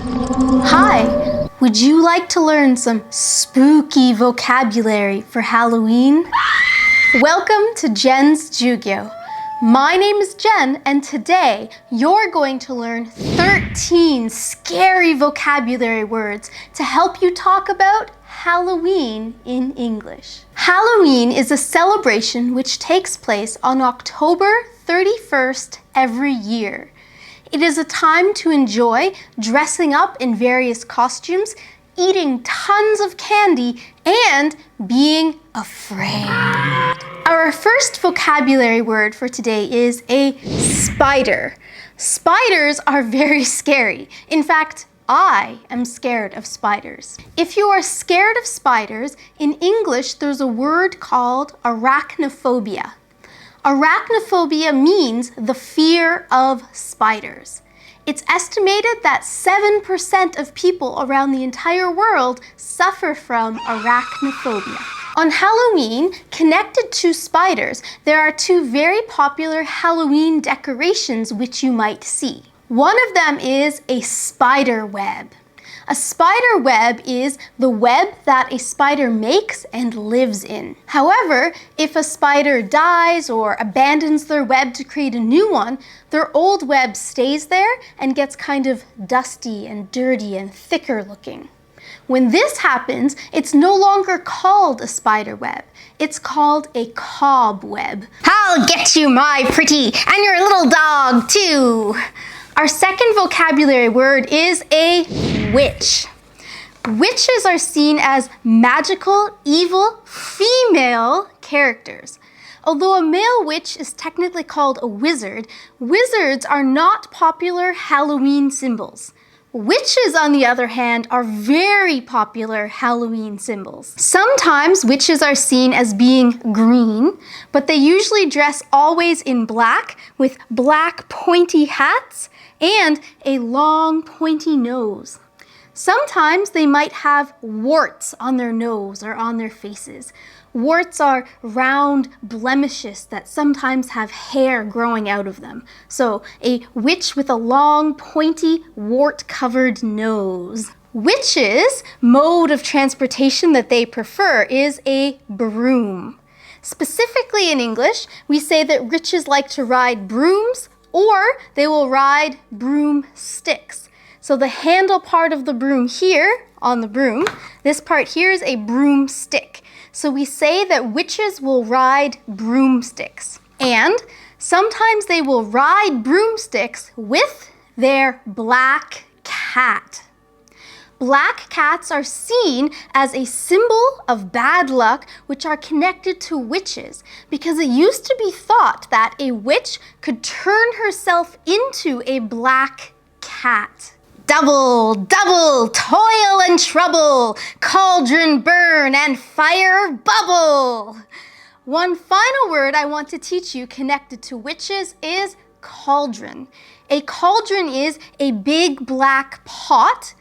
Hi, would you like to learn some spooky vocabulary for Halloween? Welcome to Jen's Jyugyou. My name is Jen, and today you're going to learn 13 scary vocabulary words to help you talk about Halloween in English. Halloween is a celebration which takes place on October 31st every year. It is a time to enjoy dressing up in various costumes, eating tons of candy, and being afraid. Our first vocabulary word for today is a spider. Spiders are very scary. In fact, I am scared of spiders. If you are scared of spiders, in English there's a word called arachnophobia. Arachnophobia means the fear of spiders. It's estimated that 7% of people around the entire world suffer from arachnophobia. On Halloween, connected to spiders, there are two very popular Halloween decorations which you might see. One of them is a spider web. A spider web is the web that a spider makes and lives in. However, if a spider dies or abandons their web to create a new one, their old web stays there and gets kind of dusty and dirty and thicker looking. When this happens, it's no longer called a spider web. It's called a cobweb. I'll get you, my pretty, and your little dog too. Our second vocabulary word is a witch. Witches are seen as magical, evil, female characters. Although a male witch is technically called a wizard, wizards are not popular Halloween symbols. Witches, on the other hand, are very popular Halloween symbols. Sometimes witches are seen as being green, but they usually dress always in black with black pointy hats and a long pointy nose. Sometimes they might have warts on their nose or on their faces. Warts are round blemishes that sometimes have hair growing out of them. So a witch with a long, pointy, wart-covered nose. Witches' mode of transportation that they prefer is a broom. Specifically in English, we say that witches like to ride brooms or they will ride broomsticks. So the handle part of the broom here, on the broom, this part here is a broomstick. So we say that witches will ride broomsticks. And sometimes they will ride broomsticks with their black cat. Black cats are seen as a symbol of bad luck, which are connected to witches, because it used to be thought that a witch could turn herself into a black cat. Double, double, toil and trouble, cauldron burn and fire bubble. One final word I want to teach you connected to witches is cauldron. A cauldron is a big black pot,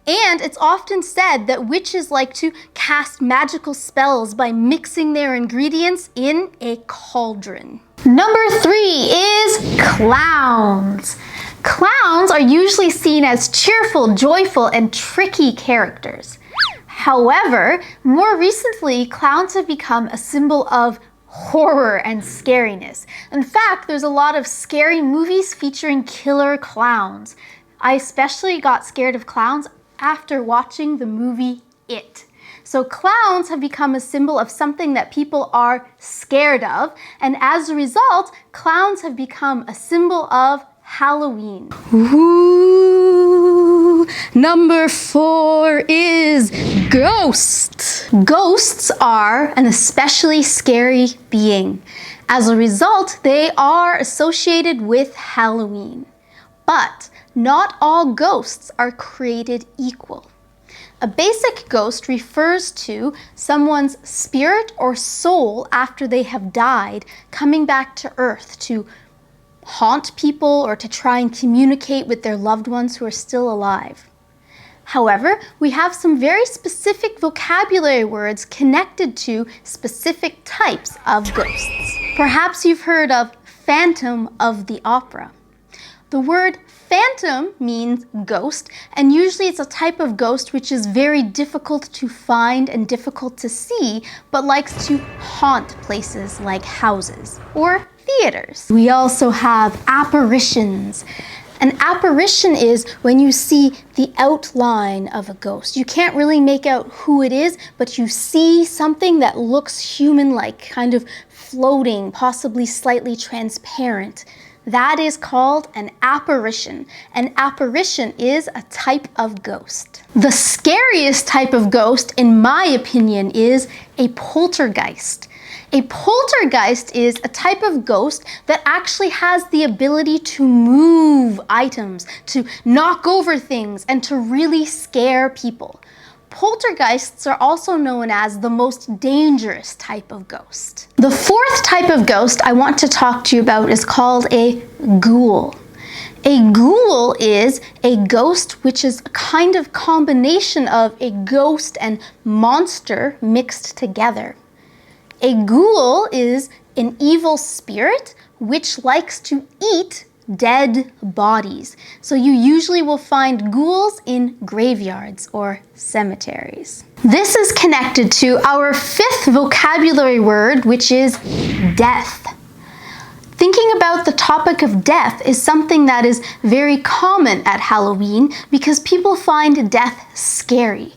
and it's often said that witches like to cast magical spells by mixing their ingredients in a cauldron. Number 3 is clowns. Clowns are usually seen as cheerful, joyful, and tricky characters. However, more recently, clowns have become a symbol of horror and scariness. In fact, there's a lot of scary movies featuring killer clowns. I especially got scared of clowns after watching the movie It. So clowns have become a symbol of something that people are scared of, and as a result, clowns have become a symbol of Halloween. Ooh, number 4 is ghosts. Ghosts are an especially scary being. As a result, they are associated with Halloween. But not all ghosts are created equal. A basic ghost refers to someone's spirit or soul after they have died, coming back to Earth to haunt people or to try and communicate with their loved ones who are still alive. However, we have some very specific vocabulary words connected to specific types of ghosts. Perhaps you've heard of Phantom of the Opera. The word Phantom means ghost, and usually it's a type of ghost which is very difficult to find and difficult to see, but likes to haunt places like houses or theaters. We also have apparitions. An apparition is when you see the outline of a ghost. You can't really make out who it is, but you see something that looks human-like, kind of floating, possibly slightly transparent. That is called an apparition. An apparition is a type of ghost. The scariest type of ghost, in my opinion, is a poltergeist. A poltergeist is a type of ghost that actually has the ability to move items, to knock over things, and to really scare people. Poltergeists are also known as the most dangerous type of ghost. The fourth type of ghost I want to talk to you about is called a ghoul. A ghoul is a ghost which is a kind of combination of a ghost and monster mixed together. A ghoul is an evil spirit which likes to eat dead bodies. So you usually will find ghouls in graveyards or cemeteries. This is connected to our fifth vocabulary word, which is death. Thinking about the topic of death is something that is very common at Halloween because people find death scary.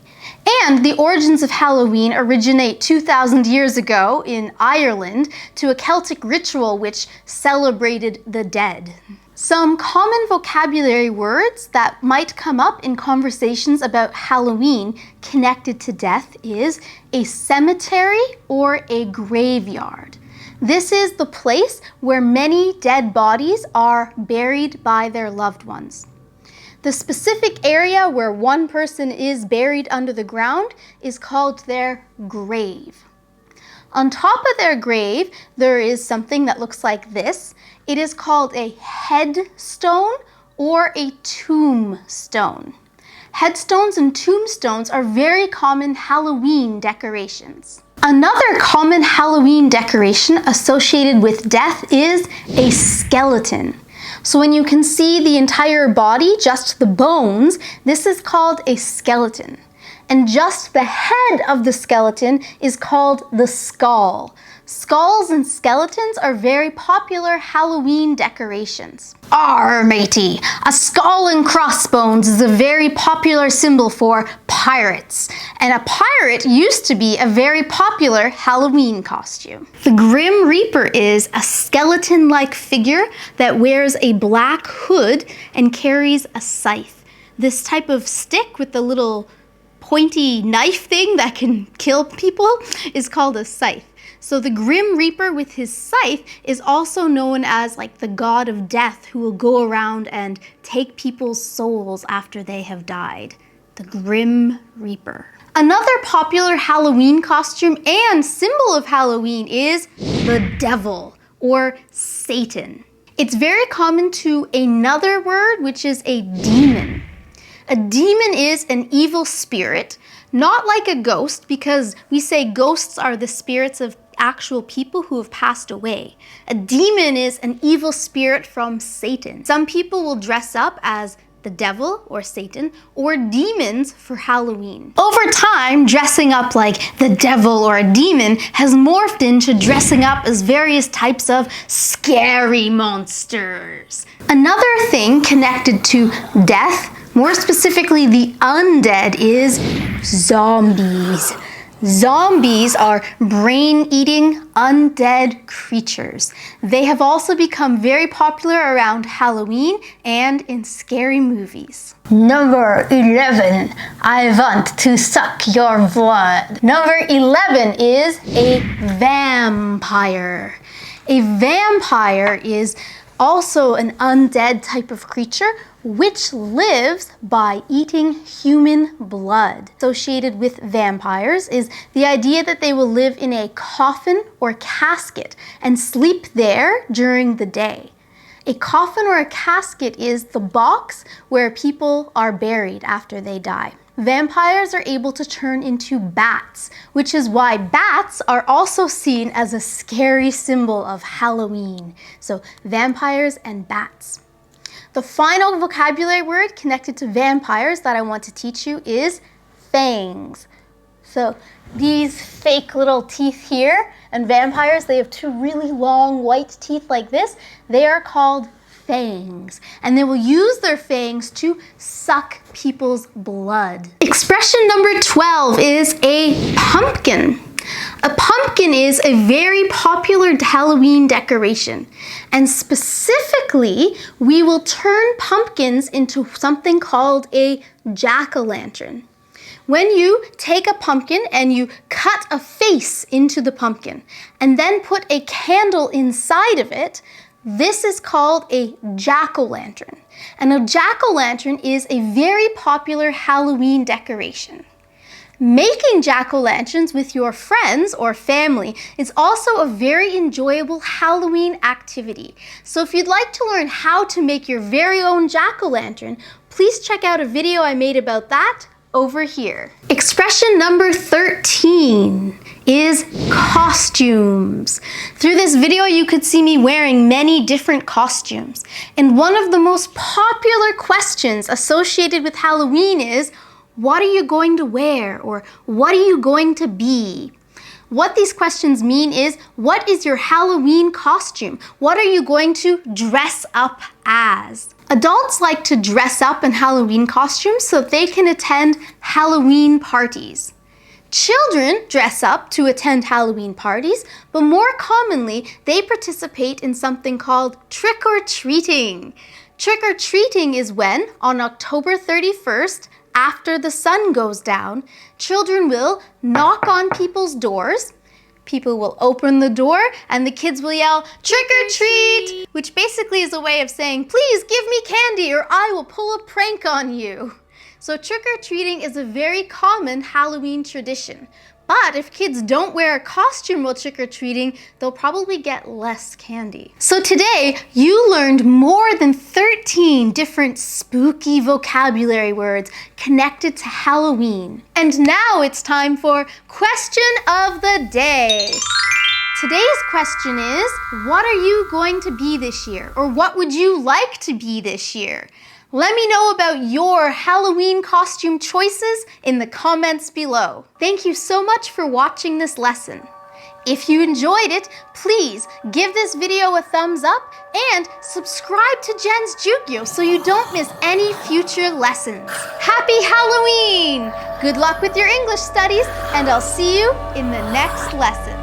And the origins of Halloween originate 2,000 years ago in Ireland to a Celtic ritual which celebrated the dead. Some common vocabulary words that might come up in conversations about Halloween connected to death is a cemetery or a graveyard. This is the place where many dead bodies are buried by their loved ones. The specific area where one person is buried under the ground is called their grave. On top of their grave, there is something that looks like this. It is called a headstone or a tombstone. Headstones and tombstones are very common Halloween decorations. Another common Halloween decoration associated with death is a skeleton. So when you can see the entire body, just the bones, this is called a skeleton. And just the head of the skeleton is called the skull. Skulls and skeletons are very popular Halloween decorations. Arr, matey! A skull and crossbones is a very popular symbol for pirates. And a pirate used to be a very popular Halloween costume. The Grim Reaper is a skeleton-like figure that wears a black hood and carries a scythe. This type of stick with the little pointy knife thing that can kill people is called a scythe. So the Grim Reaper with his scythe is also known as like the god of death who will go around and take people's souls after they have died. The Grim Reaper. Another popular Halloween costume and symbol of Halloween is the devil or Satan. It's very common to another word, which is a demon. A demon is an evil spirit, not like a ghost, because we say ghosts are the spirits of actual people who have passed away. A demon is an evil spirit from Satan. Some people will dress up as the devil or Satan or demons for Halloween. Over time, dressing up like the devil or a demon has morphed into dressing up as various types of scary monsters. Another thing connected to death, more specifically the undead, is zombies. Zombies are brain-eating, undead creatures. They have also become very popular around Halloween and in scary movies. Number 11, I want to suck your blood. Number 11 is a vampire. A vampire is also an undead type of creature which lives by eating human blood. Associated with vampires is the idea that they will live in a coffin or casket and sleep there during the day. A coffin or a casket is the box where people are buried after they die. Vampires are able to turn into bats, which is why bats are also seen as a scary symbol of Halloween. So vampires and bats. The final vocabulary word connected to vampires that I want to teach you is fangs. So these fake little teeth here, and vampires, they have two really long white teeth like this. They are called fangs, and they will use their fangs to suck people's blood. Expression number 12 is a pumpkin. A pumpkin is a very popular Halloween decoration, and specifically, we will turn pumpkins into something called a jack-o'-lantern. When you take a pumpkin and you cut a face into the pumpkin and then put a candle inside of it, this is called a jack-o'-lantern. And a jack-o'-lantern is a very popular Halloween decoration. Making jack-o'-lanterns with your friends or family is also a very enjoyable Halloween activity. So if you'd like to learn how to make your very own jack-o'-lantern, please check out a video I made about that over here. Expression number 13 is costumes. Through this video, you could see me wearing many different costumes. And one of the most popular questions associated with Halloween is, what are you going to wear? Or what are you going to be? What these questions mean is, what is your Halloween costume? What are you going to dress up as? Adults like to dress up in Halloween costumes so they can attend Halloween parties. Children dress up to attend Halloween parties, but more commonly, they participate in something called trick-or-treating. Trick-or-treating is when, on October 31st, after the sun goes down, children will knock on people's doors. People will open the door and the kids will yell, "Trick or treat!" which basically is a way of saying, "Please give me candy or I will pull a prank on you." So trick-or-treating is a very common Halloween tradition. But if kids don't wear a costume while trick-or-treating, they'll probably get less candy. So today, you learned more than 13 different spooky vocabulary words connected to Halloween. And now it's time for Question of the Day. Today's question is, what are you going to be this year? Or what would you like to be this year? Let me know about your Halloween costume choices in the comments below. Thank you so much for watching this lesson. If you enjoyed it, please give this video a thumbs up and subscribe to Jen's Jyugyou so you don't miss any future lessons. Happy Halloween! Good luck with your English studies, and I'll see you in the next lesson.